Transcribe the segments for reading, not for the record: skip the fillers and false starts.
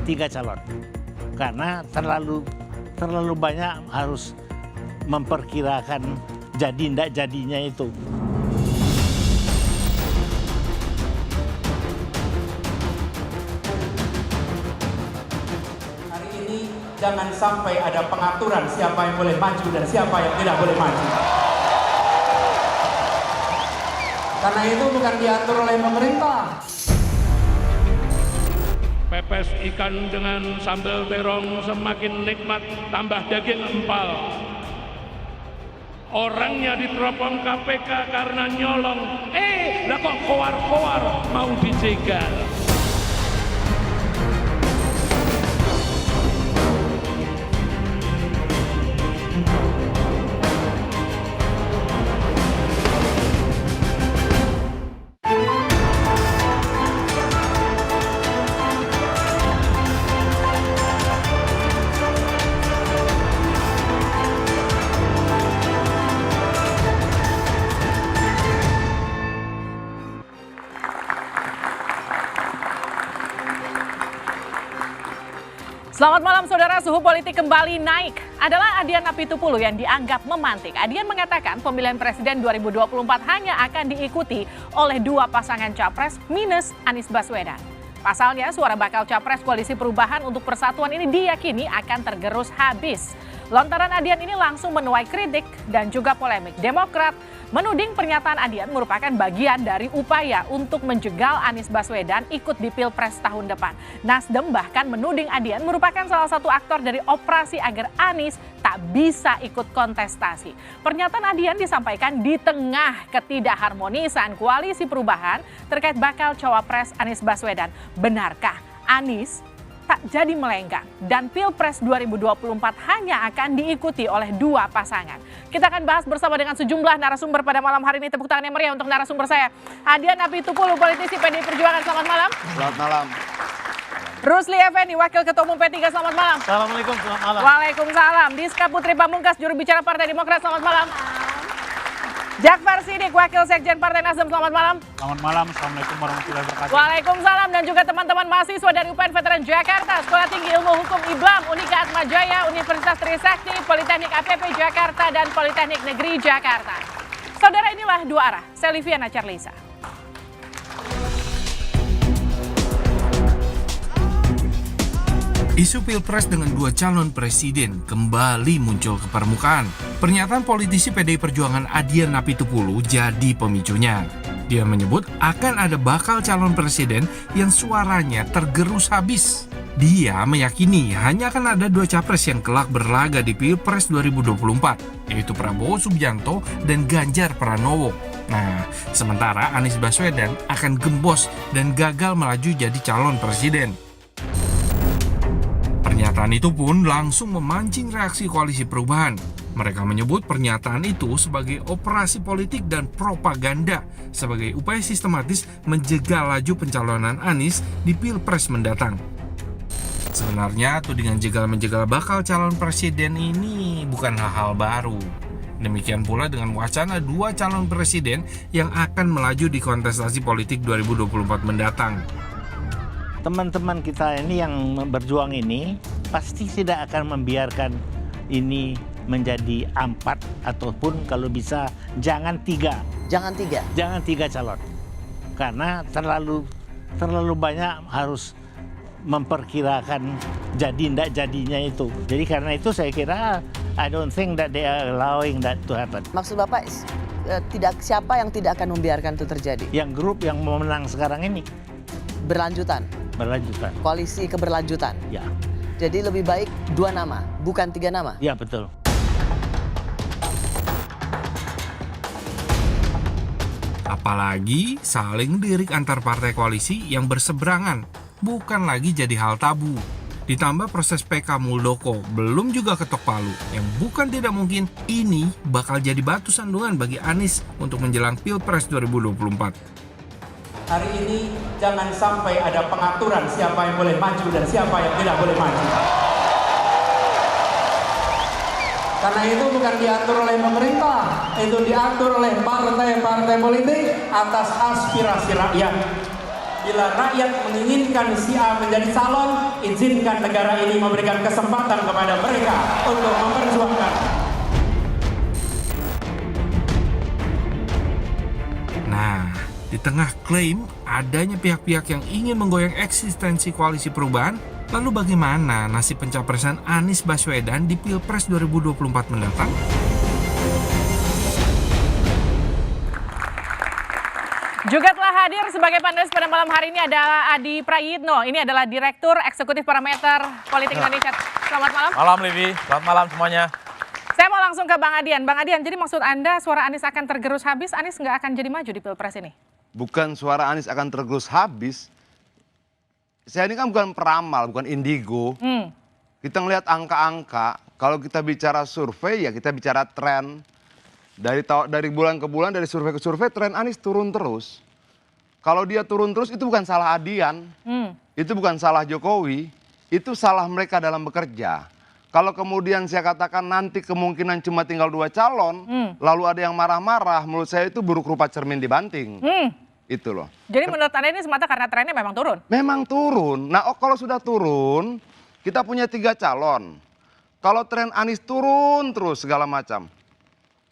3 calon. Karena terlalu banyak harus memperkirakan jadi ndak jadinya itu. Hari ini jangan sampai ada pengaturan siapa yang boleh maju dan siapa yang tidak boleh maju. Karena itu bukan diatur oleh pemerintah. Pepes ikan dengan sambal terong semakin nikmat, tambah daging empal. Orangnya diteropong KPK karena nyolong. Lah kok kowar-kowar mau dijegal. Selamat malam saudara, suhu politik kembali naik. Adalah Adian Apitupulu yang dianggap memantik. Adian mengatakan pemilihan presiden 2024 hanya akan diikuti oleh 2 pasangan capres minus Anies Baswedan. Pasalnya suara bakal capres Koalisi Perubahan untuk Persatuan ini diyakini akan tergerus habis. Lontaran Adian ini langsung menuai kritik dan juga polemik. Demokrat menuding pernyataan Adian merupakan bagian dari upaya untuk menjegal Anies Baswedan ikut di Pilpres tahun depan. Nasdem bahkan menuding Adian merupakan salah satu aktor dari operasi agar Anies tak bisa ikut kontestasi. Pernyataan Adian disampaikan di tengah ketidakharmonisan Koalisi Perubahan terkait bakal cawapres Anies Baswedan. Benarkah Anies tak jadi melenggang dan Pilpres 2024 hanya akan diikuti oleh 2 pasangan? Kita akan bahas bersama dengan sejumlah narasumber pada malam hari ini. Tepuk tangan yang meriah untuk narasumber saya. Adian Apitupulu, politisi PDI Perjuangan, selamat malam. Selamat malam. Rusli Effendi, Wakil Ketua Umum P3, selamat malam. Assalamualaikum, selamat malam. Waalaikumsalam. Diska Putri Pamungkas, juru bicara Partai Demokrat, selamat malam. Jakfar Siddiq, Wakil Sekjen Partai Nasdem, selamat malam. Selamat malam, Assalamualaikum warahmatullahi wabarakatuh. Waalaikumsalam, dan juga teman-teman mahasiswa dari UPN Veteran Jakarta, Sekolah Tinggi Ilmu Hukum IBLAM, Unika Atmajaya, Universitas Trisakti, Politeknik APP Jakarta, dan Politeknik Negeri Jakarta. Saudara, inilah 2 arah. Saya Liviana Charlisa. Isu Pilpres dengan 2 calon presiden kembali muncul ke permukaan. Pernyataan politisi PDI Perjuangan Adian Apitupulu jadi pemicunya. Dia menyebut akan ada bakal calon presiden yang suaranya tergerus habis. Dia meyakini hanya akan ada 2 capres yang kelak berlaga di Pilpres 2024, yaitu Prabowo Subianto dan Ganjar Pranowo. Nah, sementara Anies Baswedan akan gembos dan gagal melaju jadi calon presiden. Pernyataan itu pun langsung memancing reaksi Koalisi Perubahan. Mereka menyebut pernyataan itu sebagai operasi politik dan propaganda sebagai upaya sistematis menjegal laju pencalonan Anies di Pilpres mendatang. Sebenarnya tudingan jegal-menjegal bakal calon presiden ini bukan hal-hal baru. Demikian pula dengan wacana 2 calon presiden yang akan melaju di kontestasi politik 2024 mendatang. Teman-teman kita ini yang berjuang ini pasti tidak akan membiarkan ini menjadi 4 ataupun kalau bisa jangan 3. Jangan 3. Jangan 3 calon. Karena terlalu banyak harus memperkirakan jadi ndak jadinya itu. Jadi karena itu saya kira I don't think that they are allowing that to happen. Maksud Bapak siapa yang tidak akan membiarkan itu terjadi? Yang grup yang memenang sekarang ini Berlanjutan. Koalisi keberlanjutan. Ya. Jadi lebih baik 2 nama, bukan 3 nama. Ya, betul. Apalagi saling lirik antar partai koalisi yang berseberangan bukan lagi jadi hal tabu. Ditambah proses PK Muldoko belum juga ketok palu yang bukan tidak mungkin ini bakal jadi batu sandungan bagi Anies untuk menjelang Pilpres 2024. Hari ini jangan sampai ada pengaturan siapa yang boleh maju dan siapa yang tidak boleh maju. Karena itu bukan diatur oleh pemerintah, itu diatur oleh partai-partai politik atas aspirasi rakyat. Bila rakyat menginginkan si A menjadi calon, izinkan negara ini memberikan kesempatan kepada mereka untuk memperjuangkan. Nah, di tengah klaim adanya pihak-pihak yang ingin menggoyang eksistensi koalisi perubahan, lalu bagaimana nasib pencapresan Anies Baswedan di Pilpres 2024 mendatang? Juga telah hadir sebagai panelis pada malam hari ini adalah Adi Prayitno. Ini adalah Direktur Eksekutif Parameter Politik Indonesia. Selamat malam. Malam Livi, selamat malam semuanya. Saya mau langsung ke Bang Adian. Bang Adian, jadi maksud Anda suara Anies akan tergerus habis, Anies nggak akan jadi maju di Pilpres ini? Bukan suara Anies akan tergerus habis. Saya ini kan bukan peramal, bukan indigo. Kita ngelihat angka-angka, kalau kita bicara survei ya kita bicara tren. Dari bulan ke bulan, dari survei ke survei, tren Anies turun terus. Kalau dia turun terus itu bukan salah Adian, itu bukan salah Jokowi, itu salah mereka dalam bekerja. Kalau kemudian saya katakan nanti kemungkinan cuma tinggal 2 calon, lalu ada yang marah-marah, menurut saya itu buruk rupa cermin dibanting. Itu loh. Jadi menurut Anda ini semata karena trennya memang turun? Memang turun. Nah kalau sudah turun, kita punya 3 calon. Kalau tren Anies turun terus segala macam,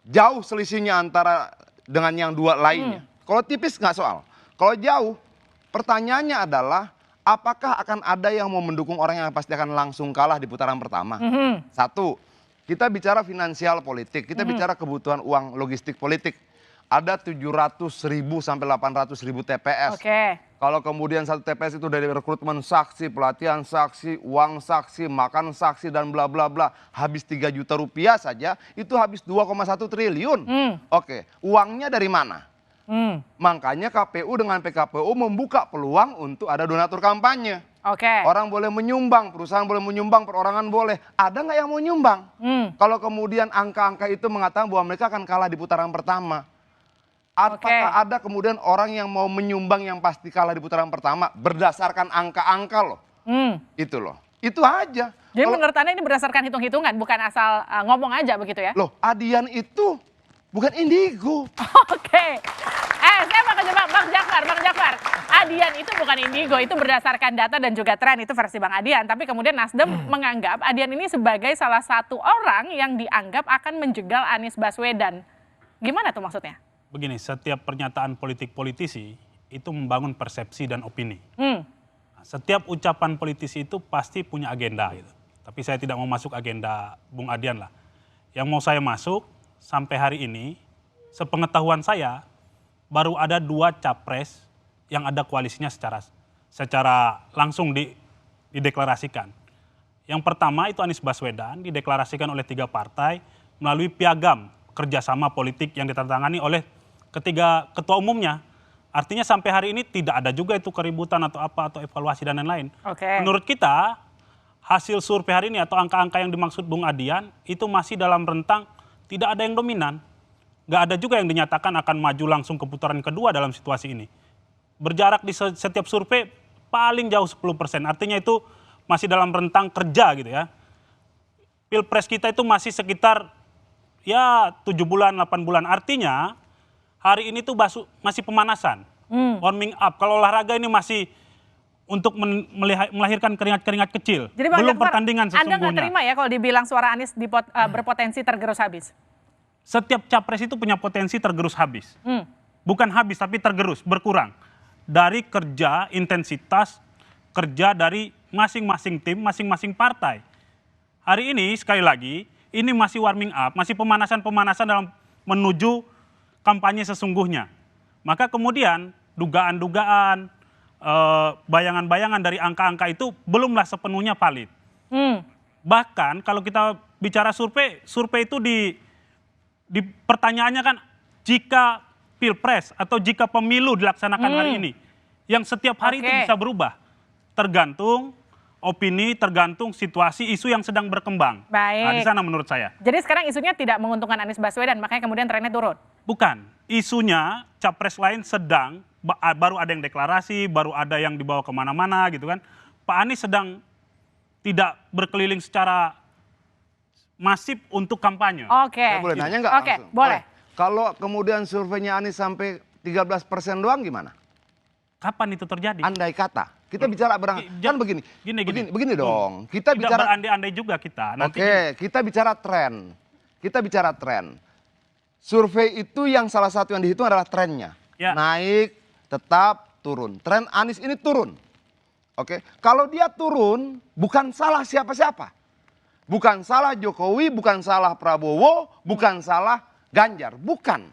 jauh selisihnya antara dengan yang 2 lainnya. Kalau tipis nggak soal. Kalau jauh, pertanyaannya adalah apakah akan ada yang mau mendukung orang yang pasti akan langsung kalah di putaran pertama? Satu, kita bicara finansial politik, kita bicara kebutuhan uang logistik politik. Ada 700.000 sampai 800.000 TPS. Kalau kemudian satu TPS itu dari rekrutmen saksi, pelatihan saksi, uang saksi, makan saksi dan bla bla bla, habis 3 juta rupiah saja, itu habis 2,1 triliun. Oke, uangnya dari mana? Makanya KPU dengan PKPU membuka peluang untuk ada donatur kampanye. Orang boleh menyumbang, perusahaan boleh menyumbang, perorangan boleh. Ada nggak yang mau nyumbang? Kalau kemudian angka-angka itu mengatakan bahwa mereka akan kalah di putaran pertama. Apakah ada kemudian orang yang mau menyumbang yang pasti kalah di putaran pertama berdasarkan angka-angka loh? Itu loh. Itu aja. Jadi menurut Anda ini berdasarkan hitung-hitungan, bukan asal ngomong aja begitu ya? Loh, Adian itu bukan indigo. Saya mau ke Bang Jakfar. Adian itu bukan indigo, itu berdasarkan data dan juga tren, itu versi Bang Adian. Tapi kemudian Nasdem menganggap Adian ini sebagai salah satu orang yang dianggap akan menjegal Anies Baswedan. Gimana tuh maksudnya? Begini, setiap pernyataan politisi itu membangun persepsi dan opini. Setiap ucapan politisi itu pasti punya agenda gitu. Tapi saya tidak mau masuk agenda Bung Adian lah. Yang mau saya masuk sampai hari ini, sepengetahuan saya baru ada 2 capres yang ada koalisinya secara langsung dideklarasikan. Yang pertama itu Anies Baswedan dideklarasikan oleh 3 partai melalui piagam kerjasama politik yang ditandatangani oleh ketiga ketua umumnya. Artinya sampai hari ini tidak ada juga itu keributan atau apa atau evaluasi dan lain-lain. Menurut kita hasil survei hari ini atau angka-angka yang dimaksud Bung Adian itu masih dalam rentang tidak ada yang dominan. Nggak ada juga yang dinyatakan akan maju langsung ke putaran kedua dalam situasi ini. Berjarak di setiap survei paling jauh 10%. Artinya itu masih dalam rentang kerja gitu ya. Pilpres kita itu masih sekitar ya 7 bulan, 8 bulan. Artinya hari ini tuh masih pemanasan, warming up. Kalau olahraga ini masih untuk melahirkan keringat-keringat kecil. Jadi Bang belum Jakfar, pertandingan sesungguhnya. Anda nggak terima ya kalau dibilang suara Anies berpotensi tergerus habis? Setiap capres itu punya potensi tergerus habis. Bukan habis tapi tergerus, berkurang. Dari kerja, intensitas kerja dari masing-masing tim, masing-masing partai. Hari ini sekali lagi, ini masih warming up, masih pemanasan-pemanasan dalam menuju kampanye sesungguhnya. Maka kemudian dugaan-dugaan, bayangan-bayangan dari angka-angka itu belumlah sepenuhnya valid. Bahkan kalau kita bicara survei itu di pertanyaannya kan jika pilpres atau jika pemilu dilaksanakan hari ini, yang setiap hari itu bisa berubah. Tergantung opini, tergantung situasi, isu yang sedang berkembang. Nah, di sana menurut saya. Jadi sekarang isunya tidak menguntungkan Anies Baswedan, makanya kemudian trennya turun? Bukan, isunya capres lain sedang, baru ada yang deklarasi, baru ada yang dibawa kemana-mana gitu kan. Pak Anies sedang tidak berkeliling secara masif untuk kampanye. Saya boleh nanya nggak langsung? Boleh. Kalau kemudian surveinya Anies sampai 13% doang gimana? Kapan itu terjadi? Andai kata. Kita bicara kan begini. Begini dong. Kita Tidak bicara berandai-andai juga kita. Oke, kita bicara tren. Kita bicara tren. Survei itu yang salah satu yang dihitung adalah trennya. Ya. Naik, tetap, turun. Tren Anies ini turun. Oke, kalau dia turun bukan salah siapa-siapa. Bukan salah Jokowi, bukan salah Prabowo, bukan salah Ganjar. Bukan.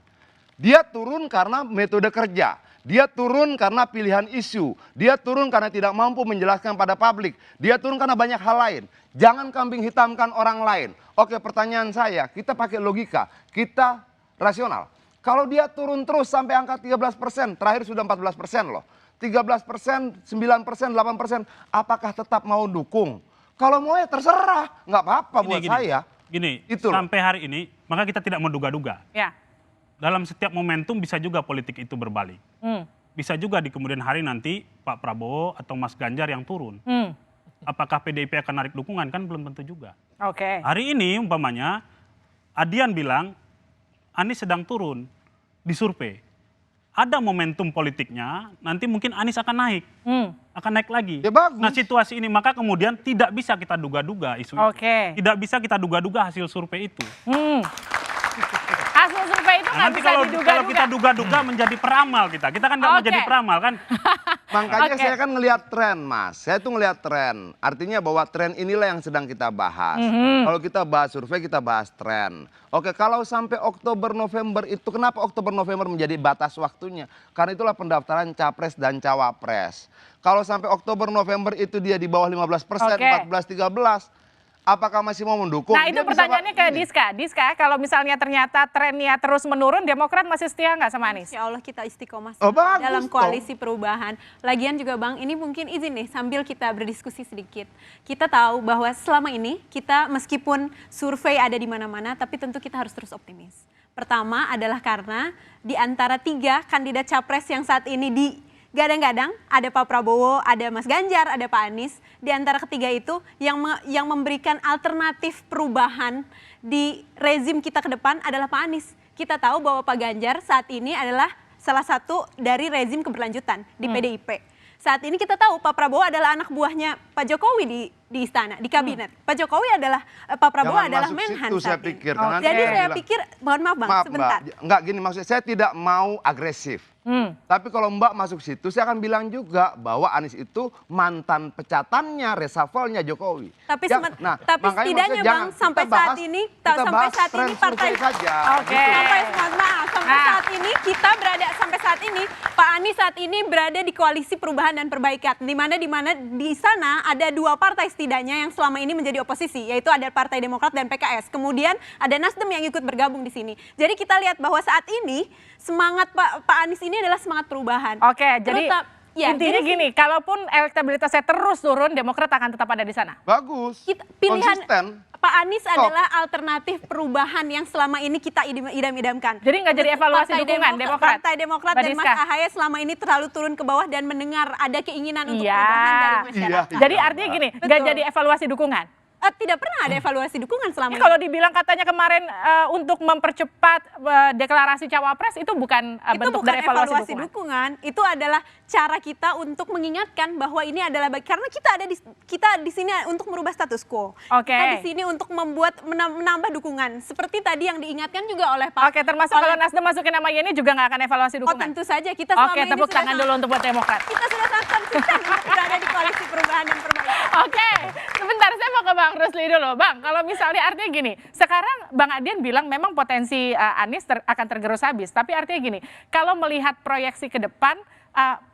Dia turun karena metode kerja. Dia turun karena pilihan isu. Dia turun karena tidak mampu menjelaskan pada publik. Dia turun karena banyak hal lain. Jangan kambing hitamkan orang lain. Oke, pertanyaan saya, kita pakai logika. Kita rasional. Kalau dia turun terus sampai angka 13%, terakhir sudah 14% loh. 13%, 9%, 8%, apakah tetap mau dukung? Kalau mau ya terserah, nggak apa-apa buat saya. Gini, Itu sampai hari ini, maka kita tidak menduga-duga. Ya. Dalam setiap momentum bisa juga politik itu berbalik. Bisa juga di kemudian hari nanti Pak Prabowo atau Mas Ganjar yang turun. Apakah PDIP akan narik dukungan? Kan belum tentu juga. Oke. Hari ini umpamanya Adian bilang Anies sedang turun di survei. Ada momentum politiknya, nanti mungkin Anies akan naik. Akan naik lagi. Ya bagus. Nah situasi ini maka kemudian tidak bisa kita duga-duga isu itu. Oke. Tidak bisa kita duga-duga hasil survei itu. Hasil survei itu nggak Nanti bisa kalau diduga-duga. kita duga-duga menjadi peramal kita kan nggak mau Oke. jadi peramal kan. Makanya Oke. saya kan ngelihat tren, Mas. Saya tuh ngelihat tren. Artinya bahwa tren inilah yang sedang kita bahas. Kalau kita bahas survei, kita bahas tren. Oke, kalau sampai Oktober November itu, kenapa Oktober November menjadi batas waktunya? Karena itulah pendaftaran capres dan cawapres. Kalau sampai Oktober November itu dia di bawah 15%, Oke. 14, 13, apakah masih mau mendukung? Nah itu Dia bisa pertanyaannya ke Diska. Diska, kalau misalnya ternyata trennya terus menurun, Demokrat masih setia nggak sama Anies? Insya Allah kita istiqomah Oh, bagus dalam dong. koalisi perubahan. Lagian juga Bang, ini mungkin izin nih sambil kita berdiskusi sedikit. Kita tahu bahwa selama ini kita meskipun survei ada di mana-mana, tapi tentu kita harus terus optimis. Pertama adalah karena di antara 3 kandidat capres yang saat ini gadang-gadang ada Pak Prabowo, ada Mas Ganjar, ada Pak Anies. Di antara ketiga itu yang memberikan alternatif perubahan di rezim kita ke depan adalah Pak Anies. Kita tahu bahwa Pak Ganjar saat ini adalah salah satu dari rezim keberlanjutan di PDIP. Saat ini kita tahu Pak Prabowo adalah anak buahnya Pak Jokowi di istana, di kabinet. Pak Jokowi adalah, Pak Prabowo Jangan adalah masuk Menhan situ, saya saat ini. pikir. Karena nanti Jadi dia saya bilang, pikir, mohon maaf Bang, maaf sebentar. Mbak, enggak gini maksudnya, saya tidak mau agresif. Tapi kalau Mbak masuk situ, saya akan bilang juga bahwa Anies itu mantan pecatannya, reshuffle-nya Jokowi. Tapi, Nah, tapi makanya setidaknya maksudnya Bang, jangan, sampai kita bahas- saat ini, kita sampai bahas saat tren ini partai survei saja. Oke. Gitu. Sampai saat ini kita berada sampai saat ini Pak Anies saat ini berada di koalisi perubahan dan perbaikan di mana di sana ada 2 partai setidaknya yang selama ini menjadi oposisi, yaitu ada Partai Demokrat dan PKS. Kemudian ada Nasdem yang ikut bergabung di sini. Jadi kita lihat bahwa saat ini semangat Pak Anies ini adalah semangat perubahan. Oke, jadi Ya, intinya jadi gini, kalaupun elektabilitasnya terus turun, Demokrat akan tetap ada di sana. Bagus. pilihan Konsisten. Pak Anies adalah alternatif perubahan yang selama ini kita idam-idamkan. Jadi nggak jadi evaluasi dukungan Demokrat? Partai Demokrat Mbak dan Mas Diska. Ahaye selama ini terlalu turun ke bawah dan mendengar ada keinginan untuk Iya. perubahan dari masyarakat. Iya. Jadi artinya gini, nggak Betul. jadi evaluasi dukungan. Tidak pernah ada evaluasi dukungan selama Ini ini. kalau dibilang katanya kemarin untuk mempercepat deklarasi cawapres itu bukan Itu bentuk bukan dari evaluasi evaluasi dukungan. dukungan, itu adalah cara kita untuk mengingatkan bahwa ini adalah karena kita di sini untuk merubah status quo. Oke. Kita di sini untuk menambah dukungan. Seperti tadi yang diingatkan juga oleh Pak. Oke, termasuk kalau Nasdem masukin nama Yeni juga nggak akan evaluasi Oh, dukungan. tentu saja kita selama Oke, ini tepuk sudah tangan dulu untuk buat Demokrat. kita sudah sangat konsisten untuk berada di koalisi perubahan dan perbaikan. Oke, sebentar saya mau ke Bang Rusli dulu. Bang, kalau misalnya artinya gini, sekarang Bang Adian bilang memang potensi Anies akan tergerus habis. Tapi artinya gini, kalau melihat proyeksi ke depan,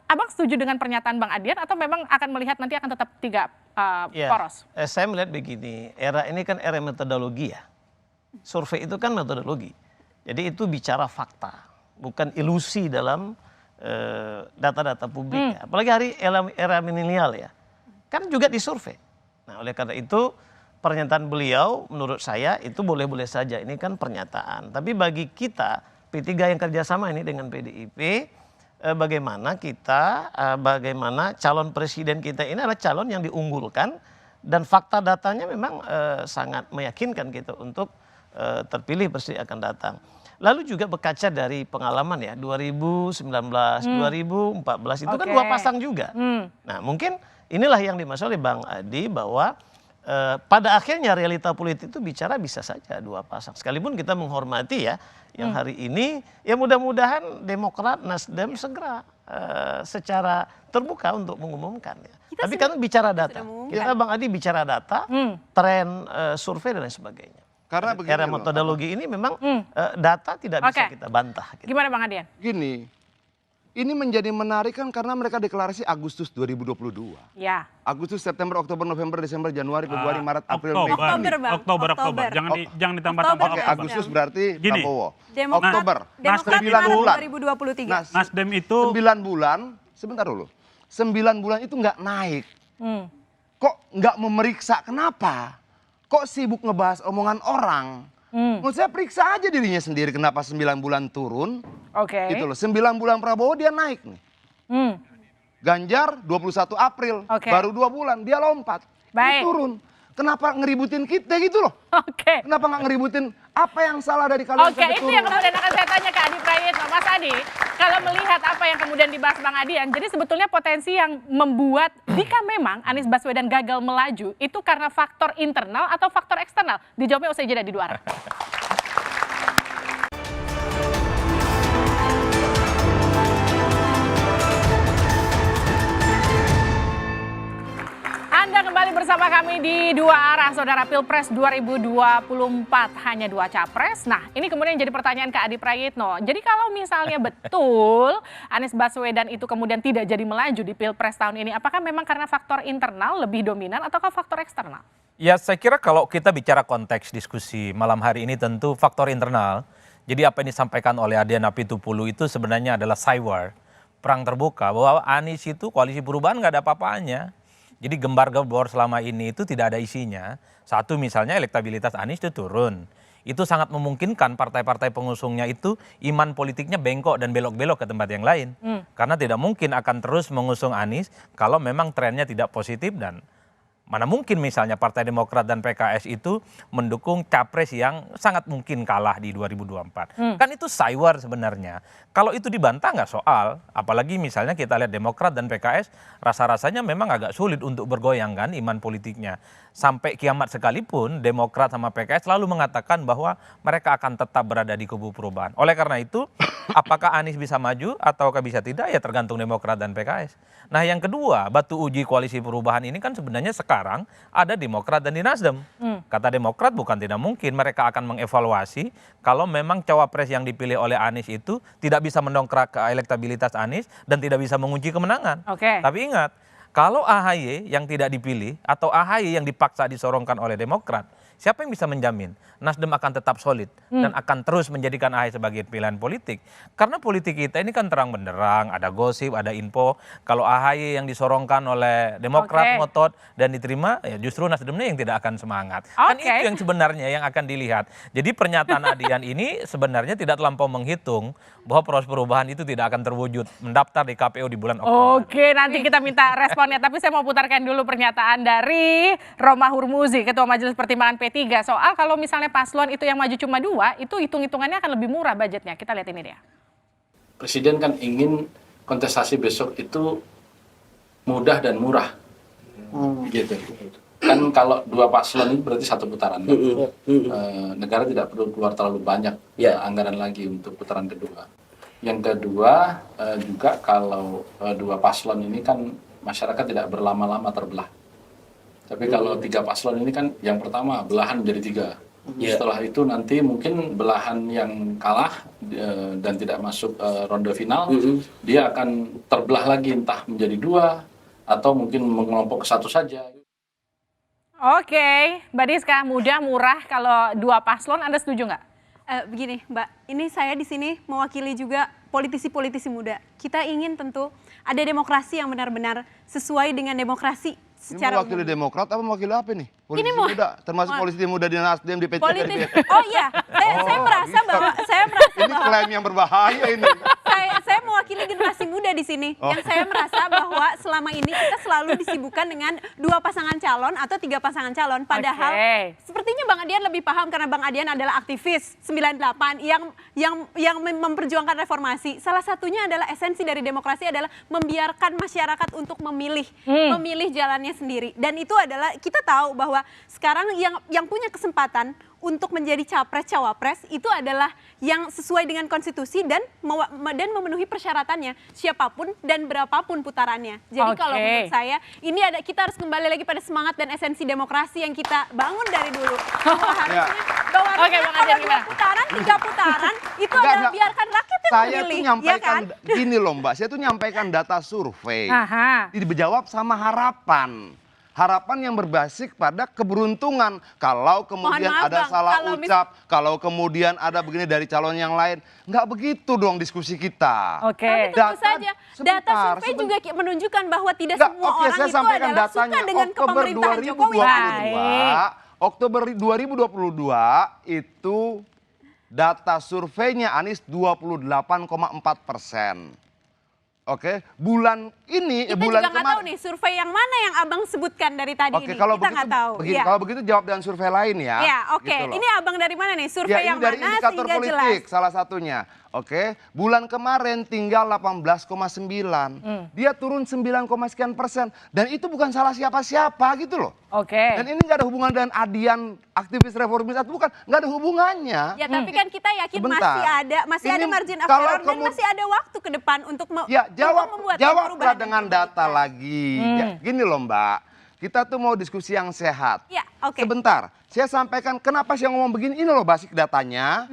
Abang setuju dengan pernyataan Bang Adian atau memang akan melihat nanti akan tetap 3 poros? Saya melihat begini, era ini kan era metodologi ya. Survei itu kan metodologi. Jadi itu bicara fakta, bukan ilusi dalam data-data publik. Ya. Apalagi hari era milenial ya. Kan juga disurvei. Nah oleh karena itu pernyataan beliau menurut saya itu boleh-boleh saja. Ini kan pernyataan. Tapi bagi kita P3 yang kerjasama ini dengan PDIP, bagaimana calon presiden kita ini adalah calon yang diunggulkan dan fakta datanya memang sangat meyakinkan gitu untuk terpilih presiden akan datang. Lalu juga berkaca dari pengalaman ya 2019, 2014 itu kan dua pasang juga. Nah mungkin inilah yang dimaksud oleh Bang Adi bahwa pada akhirnya realita politik itu bicara bisa saja dua pasang. Sekalipun kita menghormati ya yang hari ini ya mudah-mudahan Demokrat, Nasdem segera secara terbuka untuk mengumumkan ya. Tapi kan bicara data. Kita Bang Adi bicara data, tren survei dan lain sebagainya. Karena begini era metodologi ini memang data tidak bisa kita bantah. Gitu. Gimana Bang Adian? Gini, ini menjadi menarik kan karena mereka deklarasi Agustus 2022. Ya. Agustus, September, Oktober, November, Desember, Januari, Februari, Maret, April, Mei, Oktober, Bang. Oktober. Jangan ditambah tambah. Oke, Agustus berarti Gini. Prabowo. Demokrat, Oktober, Demokrat 9 bulan. 2023. Nasdem itu 9 bulan, sebentar dulu. 9 bulan itu nggak naik. Kok nggak memeriksa kenapa? Kok sibuk ngebahas omongan orang? Menurut saya periksa aja dirinya sendiri kenapa 9 bulan turun. Oke. Gitu loh, 9 bulan Prabowo dia naik nih. Ganjar 21 April, baru 2 bulan dia lompat. Dia turun. Kenapa ngeributin kita gitu loh? Kenapa nggak ngeributin apa yang salah dari kalian sampai Itu turun? yang kemudian akan saya tanya ke Adi Prayitno. Mas Adi, kalau melihat apa yang kemudian dibahas Bang Adian, jadi sebetulnya potensi yang membuat jika memang Anies Baswedan gagal melaju, itu karena faktor internal atau faktor eksternal? Dijawabnya usai jeda di dua arah. Anda kembali bersama kami di Dua Arah, Saudara. Pilpres 2024 hanya 2 capres. Nah, ini kemudian jadi pertanyaan ke Adi Prayitno. Jadi kalau misalnya betul Anies Baswedan itu kemudian tidak jadi melaju di Pilpres tahun ini, apakah memang karena faktor internal lebih dominan ataukah faktor eksternal? Ya, saya kira kalau kita bicara konteks diskusi malam hari ini tentu faktor internal. Jadi apa yang disampaikan oleh Adian Apitupulu itu sebenarnya adalah cywar, perang terbuka, bahwa Anies itu koalisi perubahan nggak ada apa-apanya. Jadi gembar-gembor selama ini itu tidak ada isinya. Satu misalnya elektabilitas Anies itu turun. Itu sangat memungkinkan partai-partai pengusungnya itu iman politiknya bengkok dan belok-belok ke tempat yang lain. Karena tidak mungkin akan terus mengusung Anies kalau memang trennya tidak positif dan mana mungkin misalnya Partai Demokrat dan PKS itu mendukung capres yang sangat mungkin kalah di 2024. Kan itu cywar sebenarnya. Kalau itu dibantah nggak soal, apalagi misalnya kita lihat Demokrat dan PKS rasa-rasanya memang agak sulit untuk bergoyang kan iman politiknya. Sampai kiamat sekalipun Demokrat sama PKS selalu mengatakan bahwa mereka akan tetap berada di kubu perubahan. Oleh karena itu, apakah Anies bisa maju ataukah bisa tidak ya tergantung Demokrat dan PKS. Nah yang kedua, batu uji koalisi perubahan ini kan sebenarnya sekarang ada Demokrat dan di Nasdem. Kata Demokrat bukan tidak mungkin mereka akan mengevaluasi kalau memang cawapres yang dipilih oleh Anies itu tidak bisa mendongkrak ke elektabilitas Anies dan tidak bisa mengunci kemenangan. Tapi ingat, kalau AHY yang tidak dipilih atau AHY yang dipaksa disorongkan oleh Demokrat, siapa yang bisa menjamin Nasdem akan tetap solid dan akan terus menjadikan AHY sebagai pilihan politik? Karena politik kita ini kan terang benderang, ada gosip, ada info. Kalau AHY yang disorongkan oleh Demokrat ngotot dan diterima, ya justru Nasdemnya yang tidak akan semangat. Kan itu yang sebenarnya yang akan dilihat. Jadi pernyataan Adian ini sebenarnya tidak terlampau menghitung bahwa proses perubahan itu tidak akan terwujud mendaftar di KPU di bulan Oktober. Nanti kita minta responnya. Tapi saya mau putarkan dulu pernyataan dari Roma Hurmuzi, Ketua Majelis Pertimbangan P3. Soal kalau misalnya paslon itu yang maju cuma 2, itu hitung-hitungannya akan lebih murah budgetnya. Kita lihat ini dia. Presiden kan ingin kontestasi besok itu mudah dan murah. Gitu. Kan kalau 2 paslon itu berarti 1 putaran. Negara tidak perlu keluar terlalu banyak anggaran lagi untuk putaran kedua. Yang kedua juga kalau 2 paslon ini kan masyarakat tidak berlama-lama terbelah. Tapi kalau 3 paslon ini kan yang pertama belahan menjadi 3. Setelah itu nanti mungkin belahan yang kalah dan tidak masuk ronde final, dia akan terbelah lagi entah menjadi 2 atau mungkin mengelompok ke 1 saja. Mbak Diska, mudah, murah kalau 2 paslon, Anda setuju nggak? Begini Mbak, ini saya di sini mewakili juga politisi-politisi muda. Kita ingin tentu ada demokrasi yang benar-benar sesuai dengan demokrasi secara ini mewakili umum. Demokrat apa mewakili apa nih? Politisi ini muda, termasuk politisi muda di Nasdem, di P3. Oh iya, saya merasa gitu. bahwa Ini klaim yang berbahaya ini. saya mewakili mewakili generasi muda di sini. Yang saya merasa bahwa selama ini kita selalu disibukkan dengan 2 pasangan calon atau 3 pasangan calon. Padahal sepertinya Bang Adian lebih paham karena Bang Adian adalah aktivis 98 yang memperjuangkan reformasi. Salah satunya adalah esensi dari demokrasi adalah membiarkan masyarakat untuk memilih jalannya sendiri. Dan itu adalah kita tahu bahwa sekarang yang punya kesempatan untuk menjadi capres cawapres itu adalah yang sesuai dengan konstitusi dan memenuhi persyaratannya siapapun dan berapapun putarannya. Jadi kalau menurut saya ini kita harus kembali lagi pada semangat dan esensi demokrasi yang kita bangun dari dulu. Bahwa harusnya kalau 2 putaran 3 putaran itu adalah biarkan rakyat yang memilih. Saya tuh nyampaikan gini loh Mbak, saya tuh nyampaikan data survei. Dijawab sama harapan. Harapan yang berbasis pada keberuntungan. Kalau kemudian ada salah ucap, kalau kemudian ada begini dari calon yang lain, nggak begitu dong diskusi kita. Tapi tentu saja data survei juga menunjukkan bahwa tidak semua orang itu adalah suka dengan kepemerintahan Jokowi. Oktober 2022 itu data surveinya Anies 28,4%. Oke, bulan ini kita juga nggak tahu nih survei yang mana yang Abang sebutkan dari tadi ini. Kalau kita nggak tahu. Kalau begitu jawab dengan survei lain ya. Ya, oke. Ini Abang dari mana nih? Survei yang dari mana indikator sehingga politik jelas? salah satunya. Oke, bulan kemarin tinggal 18,9. Dia turun 9, sekian persen. Dan itu bukan salah siapa-siapa gitu loh. Dan ini nggak ada hubungan dengan Adian aktivis reformis atau bukan, nggak ada hubungannya. Ya tapi kan kita yakin masih ada margin of error dan masih ada waktu ke depan untuk jawablah dengan data lagi. Gini loh Mbak, kita tuh mau diskusi yang sehat. Sebentar, saya sampaikan kenapa saya ngomong begini, ini loh basic datanya.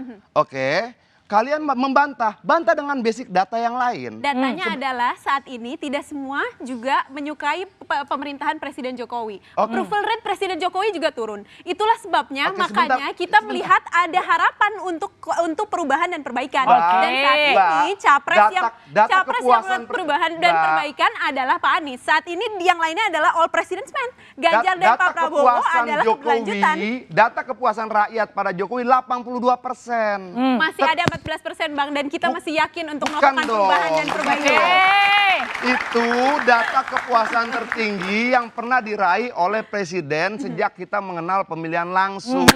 Kalian bantah dengan basic data yang lain. Datanya adalah saat ini tidak semua juga menyukai pemerintahan Presiden Jokowi. Approval rate Presiden Jokowi juga turun. Itulah sebabnya makanya kita melihat ada harapan untuk perubahan dan perbaikan. Dan saat ini capres yang perubahan dan perbaikan adalah Pak Anies. Saat ini yang lainnya adalah all president's man. Ganjar dan Pak Prabowo adalah keberlanjutan. Data kepuasan rakyat pada Jokowi 82%. Masih ada 14% Bang, dan kita masih yakin untuk melakukan perubahan dan perbaikan. Itu data kepuasan tertinggi yang pernah diraih oleh Presiden sejak kita mengenal pemilihan langsung.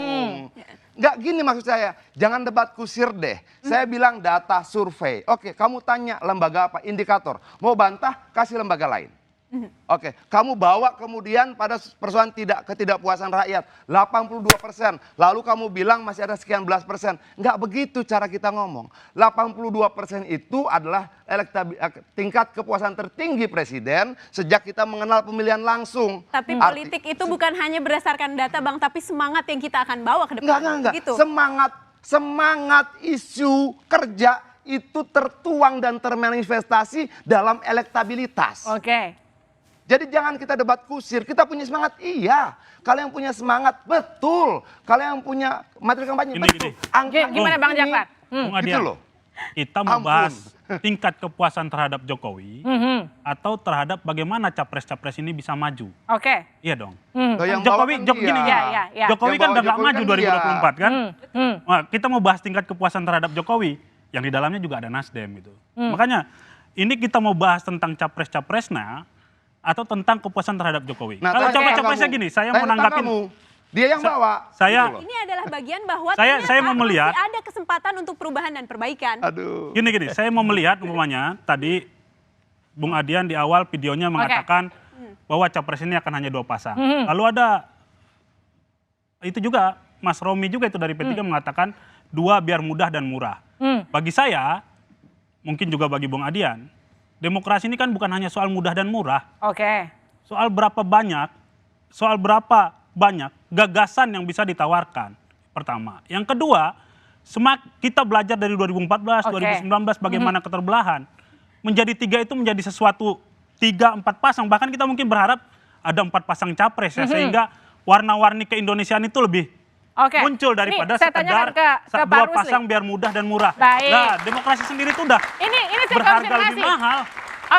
Nggak gini maksud saya, jangan debat kusir deh. Saya bilang data survei. Oke, kamu tanya lembaga apa, indikator. Mau bantah, kasih lembaga lain. Oke, kamu bawa kemudian pada persoalan ketidakpuasan rakyat 82%, lalu kamu bilang masih ada sekian belas persen. Nggak begitu cara kita ngomong. 82% itu adalah tingkat kepuasan tertinggi Presiden sejak kita mengenal pemilihan langsung. Tapi politik itu bukan hanya berdasarkan data Bang, tapi semangat yang kita akan bawa ke depan. Enggak. Gitu. Semangat isu kerja itu tertuang dan termanifestasi dalam elektabilitas. Jadi jangan kita debat kusir, kita punya semangat, iya. Kalian punya semangat, betul. Kalian punya materi kampanye, betul. Gimana Bang Jakvar? Gitu loh. Kita membahas tingkat kepuasan terhadap Jokowi atau terhadap bagaimana capres-capres ini bisa maju. Iya dong. Jokowi kan udah gak maju 2024 kan? Nah, kita mau bahas tingkat kepuasan terhadap Jokowi, yang di dalamnya juga ada Nasdem gitu. Makanya ini kita mau bahas tentang capres-capresnya, atau tentang kepuasan terhadap Jokowi. Kalau capres-capresnya gini, saya mau nanggapin. Dia yang bawa. Ini adalah bagian bahwa saya mau melihat masih ada kesempatan untuk perubahan dan perbaikan. Gini, saya mau melihat umpamanya tadi Bung Adian di awal videonya mengatakan bahwa capres ini akan hanya 2 pasang. Lalu ada itu juga Mas Romi juga itu dari P3 mengatakan 2 biar mudah dan murah. Bagi saya, mungkin juga bagi Bung Adian, demokrasi ini kan bukan hanya soal mudah dan murah. Soal berapa banyak gagasan yang bisa ditawarkan. Pertama. Yang kedua, kita belajar dari 2014, 2019 bagaimana keterbelahan. Menjadi 3 itu menjadi sesuatu 3-4 pasang. Bahkan kita mungkin berharap ada 4 pasang capres ya, sehingga warna-warni keindonesiaan itu lebih muncul daripada sekedar 2 pasang biar mudah dan murah. Nah, demokrasi sendiri itu udah berharga lebih mahal.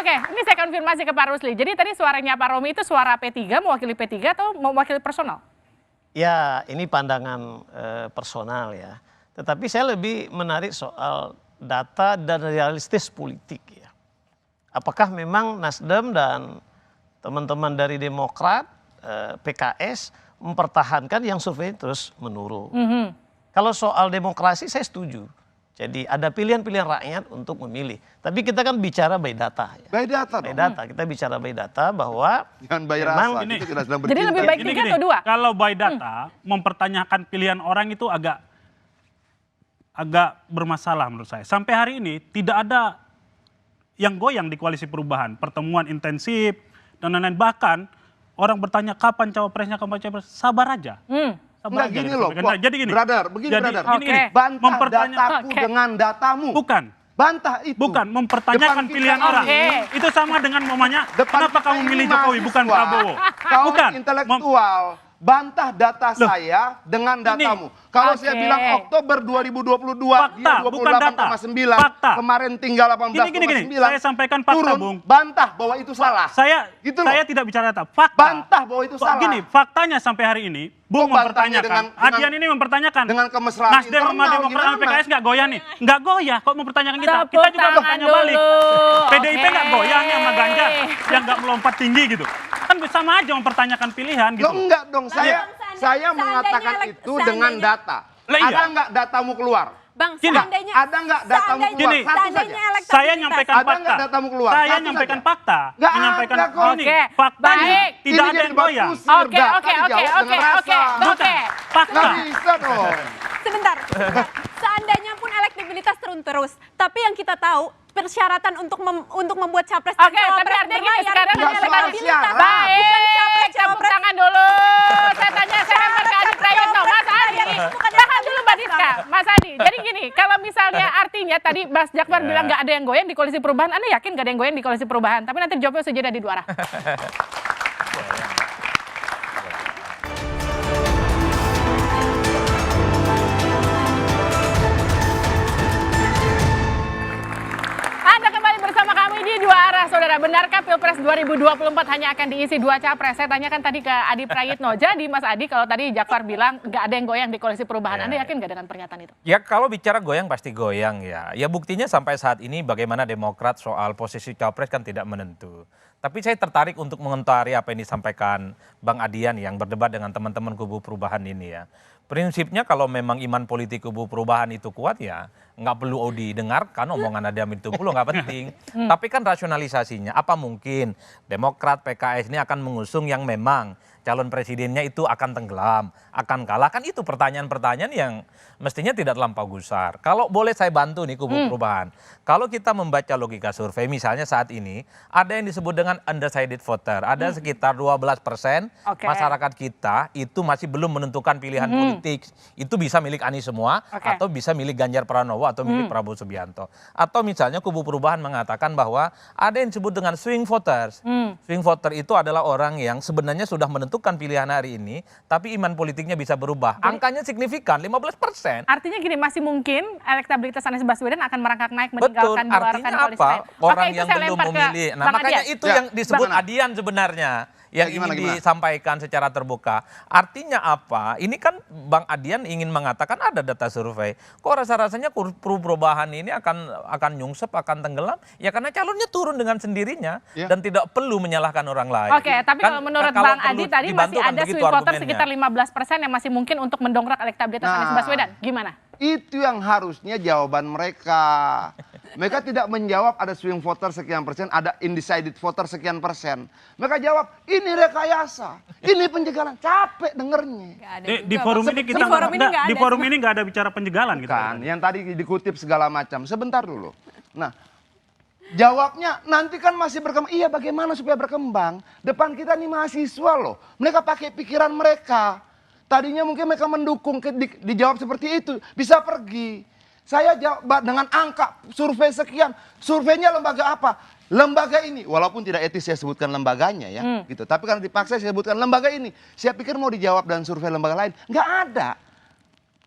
Ini saya konfirmasi ke Pak Rusli. Jadi tadi suaranya Pak Romi itu suara P3, mewakili P3 atau mewakili personal? Ya, ini pandangan personal ya. Tetapi saya lebih menarik soal data dan realistis politik ya. apakah memang Nasdem dan teman-teman dari Demokrat, PKS mempertahankan yang survei terus menurun. Kalau soal demokrasi saya setuju. Jadi ada pilihan-pilihan rakyat untuk memilih. Tapi kita kan bicara by data. Ya. By data dong. By data. Kita bicara by data bahwa jangan by memang rasa. Ini, Kita tidak sedang Jadi lebih bercinta. baik tiga atau dua? Kalau by data, mempertanyakan pilihan orang itu agak bermasalah menurut saya. Sampai hari ini tidak ada yang goyang di koalisi perubahan. Pertemuan intensif dan lain-lain. Bahkan orang bertanya kapan cawapresnya, sabar aja. Enggak gini loh, Jadi gini. brother, begini Jadi, brother. gini. Bantah dataku dengan datamu. Bukan. Bantah itu. Bukan, mempertanyakan Depan pilihan kita orang. ini. Itu sama dengan mamanya, Depan kenapa kita kamu ini milih Jokowi, bukan mahasiswa, Prabowo? Kaum Bukan. intelektual. Bantah data saya dengan datamu. Kalau saya bilang Oktober 2022 dia 28,9, kemarin tinggal 18,9. Saya sampaikan fakta, Bung. Bantah bahwa itu salah. Saya tidak bicara data, fakta. Bantah bahwa itu salah. Gini, faktanya sampai hari ini, Bung mempertanyakan. Adian ini mempertanyakan. Dengan kemesraan Nasdem sama internal, Demokrat sama gimana? PKS nggak goyah nih. Nggak goyah kok mempertanyakan kita. Tepuk Kita juga tangan bertanya dulu. balik. PDIP Oke. nggak goyah nih sama Ganjar yang nggak melompat tinggi gitu. Kan sama aja mempertanyakan pilihan gitu. Lo enggak dong, saya mengatakan itu dengan data. Lah iya. Ada nggak datamu keluar? Bang, Gini. seandainya Ada nggak datamu keluar? Gini. Satu saja. elektabilitas. Saya nyampaikan Ada fakta. nggak datamu keluar? Saya Satu nyampaikan saja. fakta. Nggak Menyampaikan ada kok. ini. Oke, Faktanya baik. tidak Ini ada jadi yang goyah. kusir, Oke, data oke, dijawab oke, dengan oke, rasa. oke. Fakta. Nggak bisa dong. Sebentar. Seandainya pun elektabilitas turun terus, tapi yang kita tahu persyaratan untuk membuat capres dan Oke, tapi cawapres artinya gini, berlayar sekarang bukan nggak soal elektabilitas. syarat. Bukan capres, Baik, tepuk cawapres. tangan dulu. Saya tanya, saya lempar ke Adi Prayitno. Mas Adi, tahan dulu Mbak Diska. Mas Adi, jadi gini, kalau misalnya artinya tadi Mas Jakbar bilang nggak ada yang goyang di koalisi perubahan, Anda yakin nggak ada yang goyang di koalisi perubahan? Tapi nanti jawabnya sejadah di dua arah. Anda kembali bersama kami di Dua Arah, Saudara. Benarkah Pilpres 2024 hanya akan diisi dua capres? Saya tanyakan tadi ke Adi Prayitno. Jadi Mas Adi, kalau tadi Jakfar bilang nggak ada yang goyang di koalisi perubahan, Anda yakin nggak dengan pernyataan itu? Ya kalau bicara goyang pasti goyang ya. Ya buktinya sampai saat ini bagaimana Demokrat soal posisi capres kan tidak menentu. Tapi saya tertarik untuk mengomentari apa yang disampaikan Bang Adian yang berdebat dengan teman-teman kubu perubahan ini ya. Prinsipnya kalau memang iman politik kubu perubahan itu kuat ya nggak perlu didengarkan omongan Adian itu perlu nggak penting. Tapi kan rasionalisasinya apa mungkin Demokrat PKS ini akan mengusung yang memang calon presidennya itu akan tenggelam, akan kalah, kan itu pertanyaan-pertanyaan yang mestinya tidak terlampau gusar. Kalau boleh saya bantu nih kubu perubahan, kalau kita membaca logika survei misalnya saat ini ada yang disebut dengan undecided voter, ada sekitar 12% masyarakat kita itu masih belum menentukan pilihan politik, itu bisa milik Anies semua atau bisa milik Ganjar Pranowo atau milik Prabowo Subianto. Atau misalnya kubu perubahan mengatakan bahwa ada yang disebut dengan swing voters. Swing voter itu adalah orang yang sebenarnya sudah menentukan pilihan hari ini, tapi iman politiknya bisa berubah. Angkanya signifikan, 15%. Artinya gini, masih mungkin elektabilitas Anies Baswedan akan merangkak naik meninggalkan Betul, dua rekan artinya koalisi apa? lain. Orang Oke, itu yang saya belum lempar ke memilih. Nah Bang makanya Adian. itu yang disebut Bang. Adian sebenarnya. Yang Gimana, ingin gimana? disampaikan secara terbuka. Artinya apa? Ini kan Bang Adian ingin mengatakan ada data survei. Kok rasa-rasanya perubahan ini akan nyungsep, akan tenggelam? Ya karena calonnya turun dengan sendirinya dan tidak perlu menyalahkan orang lain. Oke, tapi Kan, kalau menurut kalau Bang perlu Adi tadi dibantu masih kan ada begitu swing voter argumennya. sekitar 15% yang masih mungkin untuk mendongkrak elektabilitas Anies Baswedan. Gimana? Itu yang harusnya jawaban mereka. Mereka tidak menjawab ada swing voter sekian persen, ada undecided voter sekian persen. Mereka jawab, ini rekayasa, ini penjagalan. Capek dengernya. Di forum ini kita di forum ini nggak ada bicara penjagalan gitu. Kan, yang tadi dikutip segala macam. Sebentar dulu. Nah, jawabnya nanti kan masih berkembang. Iya, bagaimana supaya berkembang? Depan kita nih mahasiswa loh. Mereka pakai pikiran mereka. Tadinya mungkin mereka mendukung, dijawab seperti itu. Bisa pergi. Saya jawab dengan angka survei sekian. Surveinya lembaga apa? Lembaga ini. Walaupun tidak etis saya sebutkan lembaganya ya. Gitu. Tapi karena dipaksa saya sebutkan lembaga ini. Saya pikir mau dijawab dan survei lembaga lain. Nggak ada.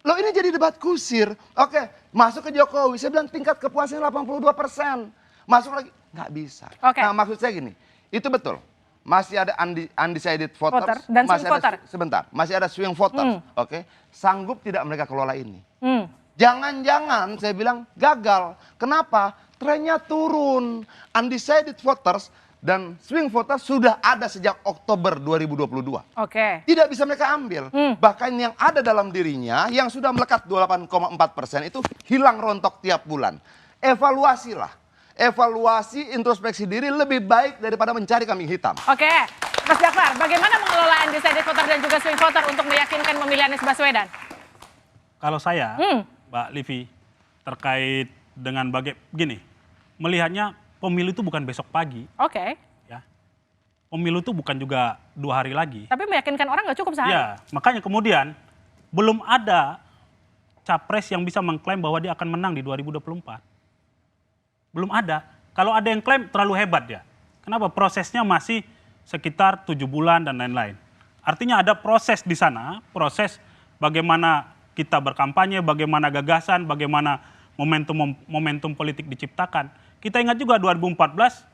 Loh ini jadi debat kusir. Oke, masuk ke Jokowi. Saya bilang tingkat kepuasan 82%. Masuk lagi. Nggak bisa. Nah maksud saya gini. Itu betul. Masih ada undecided voters. Dan masih swing ada, voter. sebentar. Masih ada swing voters. Oke. Sanggup tidak mereka kelola ini? Hmm. Jangan-jangan saya bilang gagal. Kenapa? trennya turun. Undecided voters dan swing voters sudah ada sejak Oktober 2022. Oke. Tidak bisa mereka ambil. Bahkan yang ada dalam dirinya yang sudah melekat 28,4% itu hilang rontok tiap bulan. Evaluasilah. Evaluasi introspeksi diri lebih baik daripada mencari kambing hitam. Oke, Mas Jakfar, bagaimana mengelola undecided voter dan juga swing voter untuk meyakinkan memilih Anies Baswedan? Kalau saya, Mbak Livi, terkait dengan gini, melihatnya pemilu itu bukan besok pagi. Oke. Ya. Pemilu itu bukan juga 2 hari lagi. Tapi meyakinkan orang nggak cukup sehari. Ya, makanya kemudian belum ada capres yang bisa mengklaim bahwa dia akan menang di 2024. Belum ada. Kalau ada yang klaim terlalu hebat ya. Kenapa? Prosesnya masih sekitar 7 bulan dan lain-lain. Artinya ada proses di sana, proses bagaimana kita berkampanye, bagaimana gagasan, bagaimana momentum politik diciptakan. Kita ingat juga 2014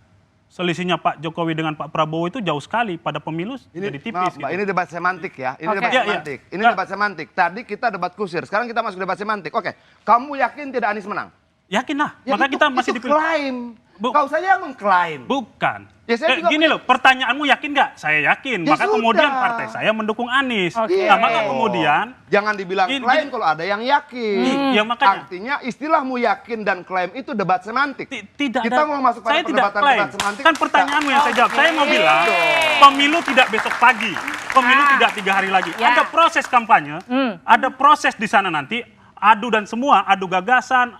selisihnya Pak Jokowi dengan Pak Prabowo itu jauh sekali pada pemilu jadi tipis. Maaf, Mbak, gitu. ini debat semantik ya. Ini debat semantik. Ini debat semantik. Tadi kita debat kusir, sekarang kita masuk debat semantik. Oke, kamu yakin tidak Anies menang? Yakin lah, Ya, maka kita masih itu klaim. Kau saja yang mengklaim. Bukan. Ya, saya juga gini loh, pertanyaanmu yakin nggak? Saya yakin. Ya Maka sudah. kemudian partai saya mendukung Anies. Nah, maka kemudian jangan dibilang klaim kalau ada yang yakin. Ya, makanya. Artinya istilahmu yakin dan klaim itu debat semantik. Tidak kita ada. mau masuk pada Saya tidak perdebatan klaim. debat semantik. Kan pertanyaanmu yang saya jawab. Saya mau bilang pemilu tidak besok pagi. Pemilu tidak 3 hari lagi. Ada proses kampanye. Ada proses di sana nanti. Adu dan semua, adu gagasan,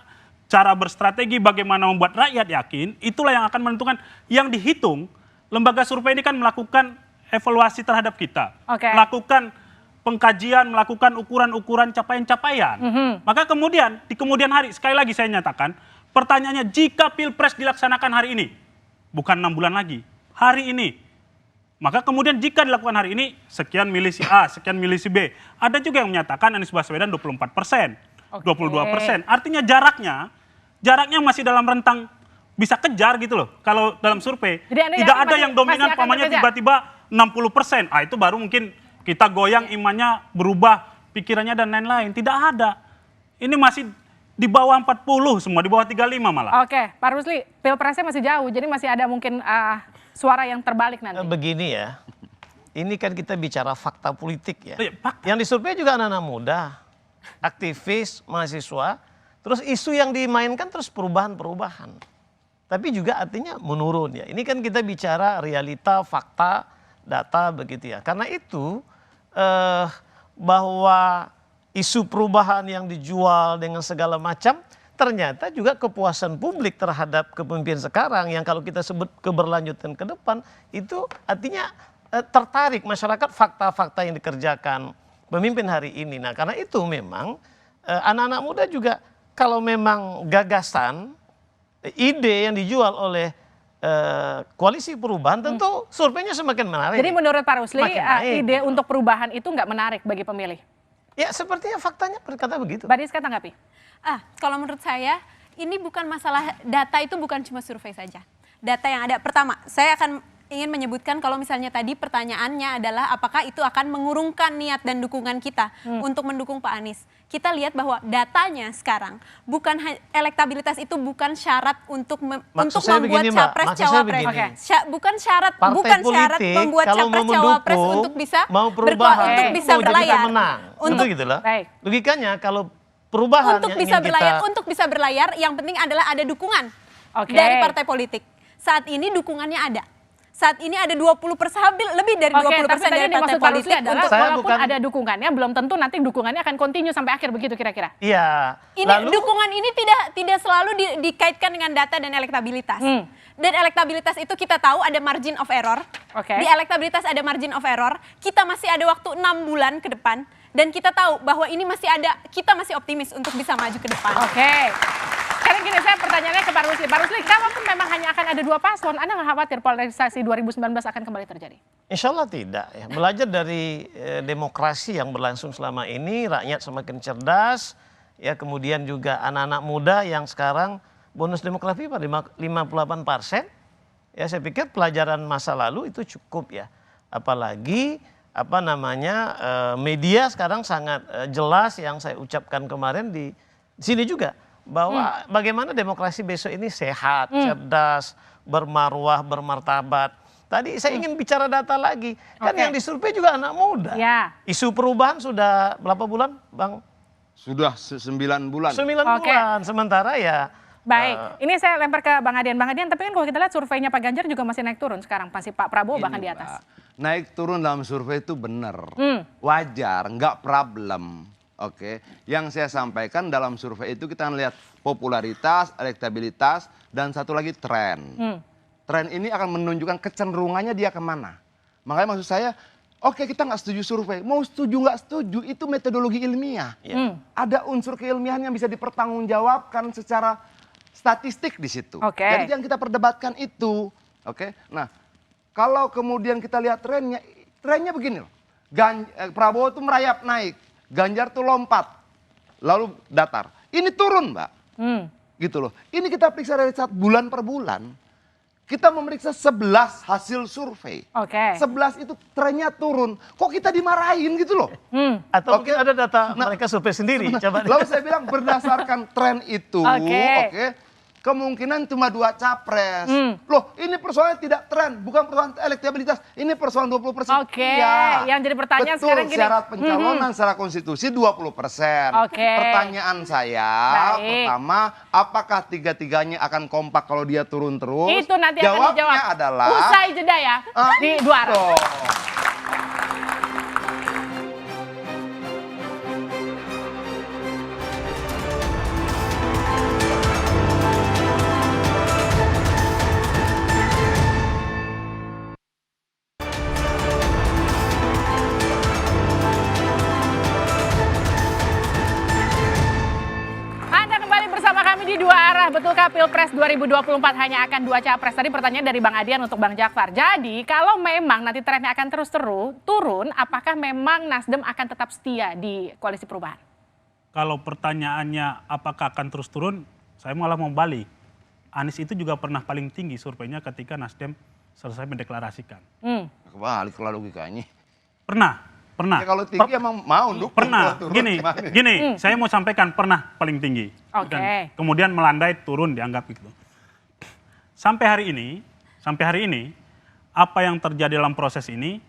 cara berstrategi bagaimana membuat rakyat yakin, itulah yang akan menentukan. Yang dihitung, lembaga survei ini kan melakukan evaluasi terhadap kita. Melakukan pengkajian, melakukan ukuran-ukuran capaian-capaian. Maka kemudian, di kemudian hari, sekali lagi saya nyatakan, pertanyaannya jika Pilpres dilaksanakan hari ini, bukan 6 bulan lagi, hari ini, maka kemudian jika dilakukan hari ini, sekian milih si A, sekian milih si B. Ada juga yang menyatakan Anies Baswedan 24%, 22%. Artinya jaraknya masih dalam rentang bisa kejar gitu loh. Kalau dalam survei tidak ada yang dominan, pamannya tiba-tiba 60%. Itu baru mungkin kita goyang imannya, berubah pikirannya dan lain-lain. Tidak ada. Ini masih di bawah 40 semua, di bawah 35 malah. Oke, Pak Rusli, Pilpresnya masih jauh, jadi masih ada mungkin suara yang terbalik nanti. Begini ya, ini kan kita bicara fakta politik ya. Yang disurvei juga anak-anak muda, aktivis, mahasiswa. Terus isu yang dimainkan terus perubahan-perubahan. Tapi juga artinya menurun ya. Ini kan kita bicara realita, fakta, data begitu ya. Karena itu bahwa isu perubahan yang dijual dengan segala macam, ternyata juga kepuasan publik terhadap kepemimpinan sekarang yang kalau kita sebut keberlanjutan ke depan, itu artinya tertarik masyarakat fakta-fakta yang dikerjakan pemimpin hari ini. Nah karena itu memang anak-anak muda juga kalau memang gagasan, ide yang dijual oleh koalisi perubahan, tentu surveinya semakin menarik. Jadi menurut Pak Rusli, ide untuk perubahan itu nggak menarik bagi pemilih? Ya sepertinya faktanya berkata begitu. Mbak Rizka tanggapi? Kalau menurut saya, ini bukan masalah data, itu bukan cuma survei saja. Data yang ada, pertama, saya akan ingin menyebutkan kalau misalnya tadi pertanyaannya adalah apakah itu akan mengurungkan niat dan dukungan kita untuk mendukung Pak Anies. Kita lihat bahwa datanya sekarang bukan elektabilitas itu bukan syarat untuk membuat capres cawapres. Bukan syarat membuat capres cawapres untuk bisa untuk bisa berlayar. Untuk gitulah. Logikanya kalau perubahan untuk bisa berlayar yang penting adalah ada dukungan dari partai politik. Saat ini dukungannya ada. Saat ini ada 20% lebih dari 20% dari partai politik adalah walaupun ada dukungannya belum tentu nanti dukungannya akan continue sampai akhir begitu kira-kira. Iya. Dukungan ini tidak selalu dikaitkan dengan data dan elektabilitas. Dan elektabilitas itu kita tahu ada margin of error. Di elektabilitas ada margin of error. Kita masih ada waktu 6 bulan ke depan dan kita tahu bahwa ini kita masih optimis untuk bisa maju ke depan. Sekarang gini, saya pertanyaannya ke Pak Rusli. Pak Rusli, kalaupun memang hanya akan ada 2 paslon, Anda nggak khawatir polarisasi 2019 akan kembali terjadi? Insya Allah tidak. Ya. Belajar dari demokrasi yang berlangsung selama ini, rakyat semakin cerdas, ya kemudian juga anak-anak muda yang sekarang bonus demografi pada 58%. Ya saya pikir pelajaran masa lalu itu cukup ya. Apalagi media sekarang sangat jelas yang saya ucapkan kemarin di sini juga. bahwa bagaimana demokrasi besok ini sehat, cerdas, bermarwah, bermartabat. Tadi saya ingin bicara data lagi. Kan yang disurvei juga anak muda. Ya. Isu perubahan sudah berapa bulan, Bang? Sudah 9 bulan. 9 bulan. Sementara ya. Baik, ini saya lempar ke Bang Adian. Bang Adian, tapi kan kalau kita lihat surveinya Pak Ganjar juga masih naik turun sekarang. Masih Pak Prabowo bahkan di atas. Naik turun dalam survei itu benar. Wajar, nggak problem. Oke, yang saya sampaikan dalam survei itu kita lihat popularitas, elektabilitas, dan satu lagi tren. Tren ini akan menunjukkan kecenderungannya dia kemana. Makanya maksud saya, oke kita nggak setuju survei. Mau setuju nggak setuju itu metodologi ilmiah. Ada unsur keilmiahan yang bisa dipertanggungjawabkan secara statistik di situ. Jadi yang kita perdebatkan itu. Oke, nah kalau kemudian kita lihat trennya begini loh. Prabowo tuh merayap naik, Ganjar tuh lompat, lalu datar. Ini turun, Mbak. Gitu loh. Ini kita periksa dari bulan per bulan. Kita memeriksa 11 hasil survei. 11 itu trennya turun. Kok kita dimarahin gitu loh. Atau mungkin ada data mereka survei sendiri. Coba. Lalu saya bilang berdasarkan tren itu, kemungkinan cuma 2 capres. Loh, ini persoalannya tidak tren, bukan persoalan elektabilitas. Ini persoalan 20%. Yang jadi pertanyaan betul, sekarang gini. Syarat pencalonan secara konstitusi 20%. Pertanyaan saya, pertama, apakah tiga-tiganya akan kompak kalau dia turun terus? Itu nanti akan dijawab. Jawabnya adalah usai jeda ya, di 2 arah. Betulkah Pilpres 2024 hanya akan 2 capres? Tadi pertanyaan dari Bang Adian untuk Bang Jakfar. Jadi kalau memang nanti trennya akan terus turun, apakah memang Nasdem akan tetap setia di Koalisi Perubahan? Kalau pertanyaannya apakah akan terus turun, saya malah mau balik. Anies itu juga pernah paling tinggi surveinya ketika Nasdem selesai mendeklarasikan. Kebalik lah logikanya. Pernah. Ya kalau tinggi emang mau dukung. Pernah, gini, saya mau sampaikan pernah paling tinggi. Dan kemudian melandai turun dianggap gitu. Sampai hari ini, apa yang terjadi dalam proses ini,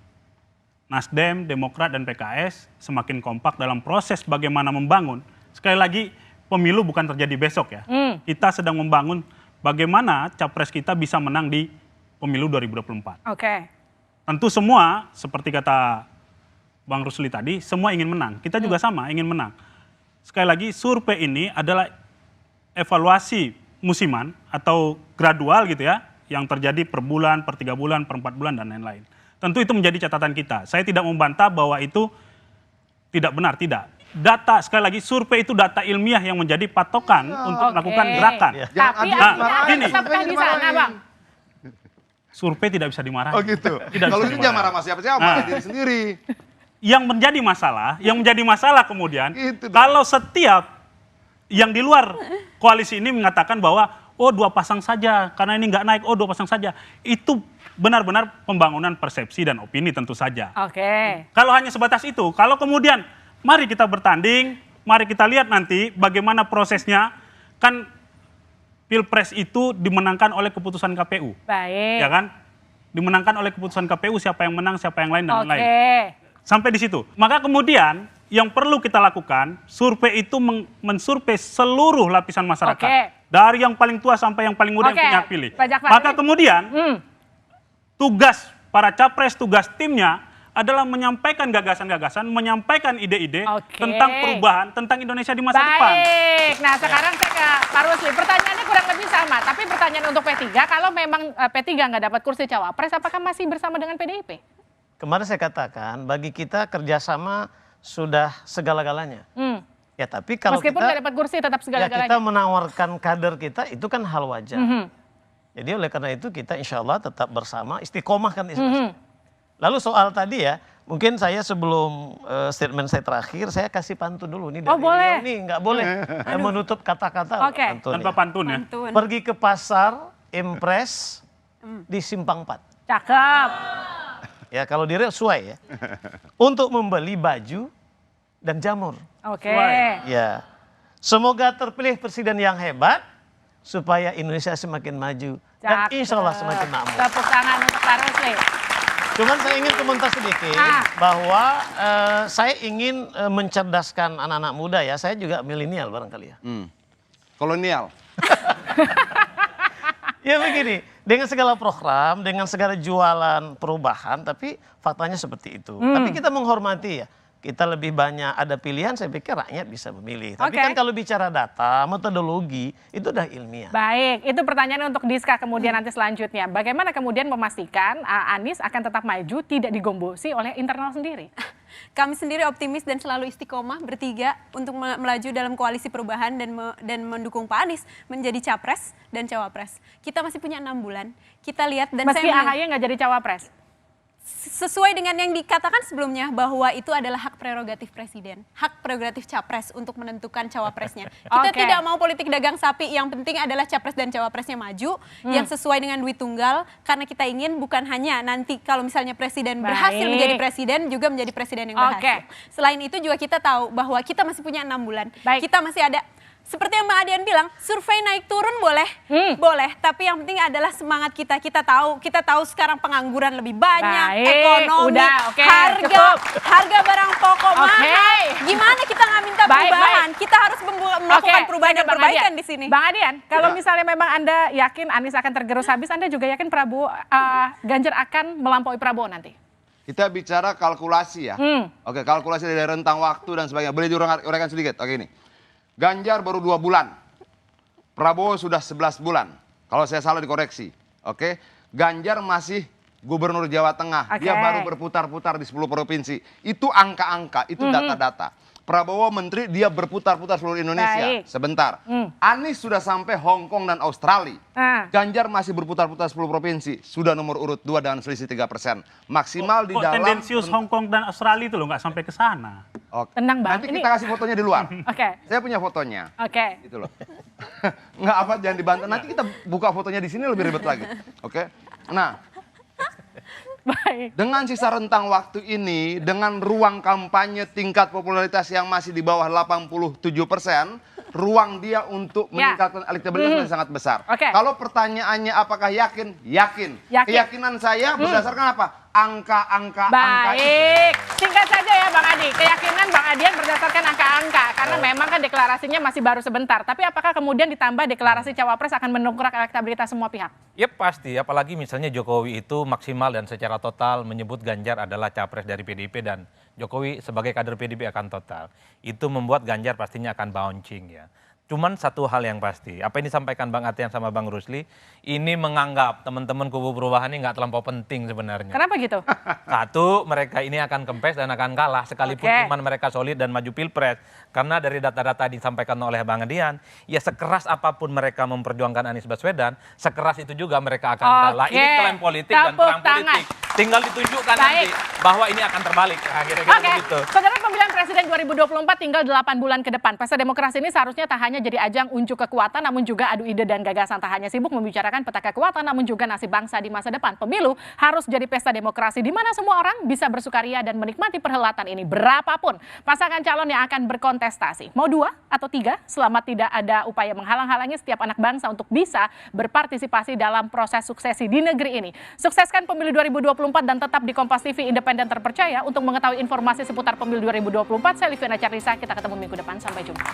Nasdem, Demokrat, dan PKS semakin kompak dalam proses bagaimana membangun. Sekali lagi, pemilu bukan terjadi besok ya. Kita sedang membangun bagaimana capres kita bisa menang di pemilu 2024. Tentu semua, seperti kata Bang Rusli tadi, semua ingin menang. Kita juga sama, ingin menang. Sekali lagi, survei ini adalah evaluasi musiman atau gradual gitu ya, yang terjadi per bulan, per 3 bulan, per 4 bulan, dan lain-lain. Tentu itu menjadi catatan kita. Saya tidak membantah bahwa itu tidak benar, tidak. Data, sekali lagi, survei itu data ilmiah yang menjadi patokan untuk melakukan gerakan. Tapi artinya tetapkan di sana, Bang. Survei tidak bisa dimarahi. Oh gitu. Kalau ini jangan marah sama siapa-siapa, marah diri sendiri. Yang menjadi masalah kemudian, kalau setiap yang di luar koalisi ini mengatakan bahwa, oh 2 pasang saja, karena ini nggak naik, oh 2 pasang saja. Itu benar-benar pembangunan persepsi dan opini tentu saja. Kalau hanya sebatas itu, kalau kemudian mari kita bertanding, mari kita lihat nanti bagaimana prosesnya, kan Pilpres itu dimenangkan oleh keputusan KPU. Ya kan? Dimenangkan oleh keputusan KPU, siapa yang menang, siapa yang lain, dan lain-lain. Sampai di situ. Maka kemudian yang perlu kita lakukan, survei itu mensurvei seluruh lapisan masyarakat. Dari yang paling tua sampai yang paling muda yang punya hak pilih. Maka kemudian tugas para capres, tugas timnya adalah menyampaikan gagasan-gagasan, menyampaikan ide-ide tentang perubahan, tentang Indonesia di masa depan. Nah sekarang saya ke Pak Rusli. Pertanyaannya kurang lebih sama, tapi pertanyaan untuk P3, kalau memang P3 nggak dapat kursi cawapres, apakah masih bersama dengan PDIP? Kemarin saya katakan, bagi kita kerjasama sudah segala-galanya. Ya tapi kalau meskipun nggak dapat kursi tetap segala-galanya. Ya kita menawarkan kader kita itu kan hal wajar. Jadi oleh karena itu kita insya Allah tetap bersama, istiqomah kan istiqomah. Lalu soal tadi ya, mungkin saya sebelum statement saya terakhir, saya kasih pantun dulu nih. Boleh. Ini nggak boleh menutup kata-kata. Tanpa pantun ya. Pergi ke pasar, impres di Simpang 4. Cakep. Ya kalau di real sesuai ya. Untuk membeli baju dan jamur. Oke. Ya. Semoga terpilih presiden yang hebat supaya Indonesia semakin maju dan insya Allah semakin makmur. Tepuk tangan untuk Pak Rusli. Cuman saya ingin komentar sedikit bahwa saya ingin mencerdaskan anak-anak muda ya. Saya juga milenial barangkali ya. Kolonial. Ya begini, dengan segala program, dengan segala jualan perubahan, tapi faktanya seperti itu. Tapi kita menghormati ya. Kita lebih banyak ada pilihan, saya pikir rakyat bisa memilih. Tapi kan kalau bicara data, metodologi, itu udah ilmiah. Baik, itu pertanyaan untuk Diska kemudian nanti selanjutnya. Bagaimana kemudian memastikan Anies akan tetap maju, tidak digombosi oleh internal sendiri? Kami sendiri optimis dan selalu istiqomah bertiga untuk melaju dalam koalisi perubahan dan mendukung Pak Anies menjadi capres dan cawapres. Kita masih punya 6 bulan. Kita lihat dan meski AHY nggak jadi cawapres? Sesuai dengan yang dikatakan sebelumnya bahwa itu adalah hak prerogatif presiden, hak prerogatif capres untuk menentukan cawapresnya. Kita tidak mau politik dagang sapi, yang penting adalah capres dan cawapresnya maju yang sesuai dengan duit tunggal, karena kita ingin bukan hanya nanti kalau misalnya presiden berhasil menjadi presiden, juga menjadi presiden yang berhasil. Selain itu juga kita tahu bahwa kita masih punya 6 bulan, kita masih ada. Seperti yang Bang Adian bilang, survei naik turun boleh, boleh. Tapi yang penting adalah semangat kita. Kita tahu sekarang pengangguran lebih banyak, ekonomi, harga barang pokok mahal. Gimana kita nggak minta perubahan? Kita harus melakukan perubahan dan perbaikan di sini. Bang Adian, kalau misalnya memang Anda yakin Anies akan tergerus habis, Anda juga yakin Ganjar akan melampaui Prabowo nanti? Kita bicara kalkulasi ya. Oke, kalkulasi dari rentang waktu dan sebagainya. Boleh diuraikan sedikit? Oke, ini. Ganjar baru 2 bulan, Prabowo sudah 11 bulan. Kalau saya salah dikoreksi. Oke, Ganjar masih gubernur Jawa Tengah. Dia baru berputar-putar di 10 provinsi. Itu angka-angka, itu data-data. Prabowo menteri, dia berputar-putar seluruh Indonesia. Sebentar. Anies sudah sampai Hong Kong dan Australia. Ganjar masih berputar-putar 10 provinsi. Sudah nomor urut 2 dengan selisih 3%. Maksimal di dalam... tendensius Hong Kong dan Australia itu loh, nggak sampai ke sana. Tenang Bang. Nanti kita kasih fotonya di luar. Saya punya fotonya. Gitu loh. Nggak apa, jangan dibantah. Nanti kita buka fotonya di sini lebih ribet lagi. Nah, dengan sisa rentang waktu ini, dengan ruang kampanye tingkat popularitas yang masih di bawah 87%, ruang dia untuk meningkatkan elektabilitas masih sangat besar. Kalau pertanyaannya apakah yakin? Yakin. Keyakinan saya berdasarkan apa? Angka-angka itu. Singkat saja ya Bang Adi, keyakinan Bang Adian berdasarkan angka-angka, karena memang kan deklarasinya masih baru sebentar. Tapi apakah kemudian ditambah deklarasi cawapres akan mendongkrak elektabilitas semua pihak? Ya pasti, apalagi misalnya Jokowi itu maksimal dan secara total menyebut Ganjar adalah capres dari PDIP dan Jokowi sebagai kader PDIP akan total. Itu membuat Ganjar pastinya akan bouncing ya. Cuman satu hal yang pasti, apa yang disampaikan Bang Atian sama Bang Rusli, ini menganggap teman-teman kubu perubahan ini nggak terlampau penting sebenarnya. Kenapa gitu? Satu, mereka ini akan kempes dan akan kalah sekalipun iman mereka solid dan maju pilpres. Karena dari data-data disampaikan oleh Bang Adian, ya sekeras apapun mereka memperjuangkan Anies Baswedan, sekeras itu juga mereka akan kalah. Ini klaim politik dan perang politik. Tinggal ditunjukkan nanti bahwa ini akan terbalik. Kira-kira begitu. Saudara, pemilihan presiden 2024 tinggal 8 bulan ke depan. Pesta demokrasi ini seharusnya tak hanya jadi ajang unjuk kekuatan, namun juga adu ide dan gagasan. Tak hanya sibuk membicarakan peta kekuatan, namun juga nasib bangsa di masa depan. Pemilu harus jadi pesta demokrasi di mana semua orang bisa bersukaria dan menikmati perhelatan ini berapapun pasangan calon yang akan berkontestasi. Mau 2 atau 3, selama tidak ada upaya menghalang-halangi setiap anak bangsa untuk bisa berpartisipasi dalam proses suksesi di negeri ini. Sukseskan pemilu 2024 dan tetap di Kompas TV independen terpercaya. Untuk mengetahui informasi seputar pemilu 2024, saya Liviana Charlisa. Kita ketemu minggu depan. Sampai jumpa.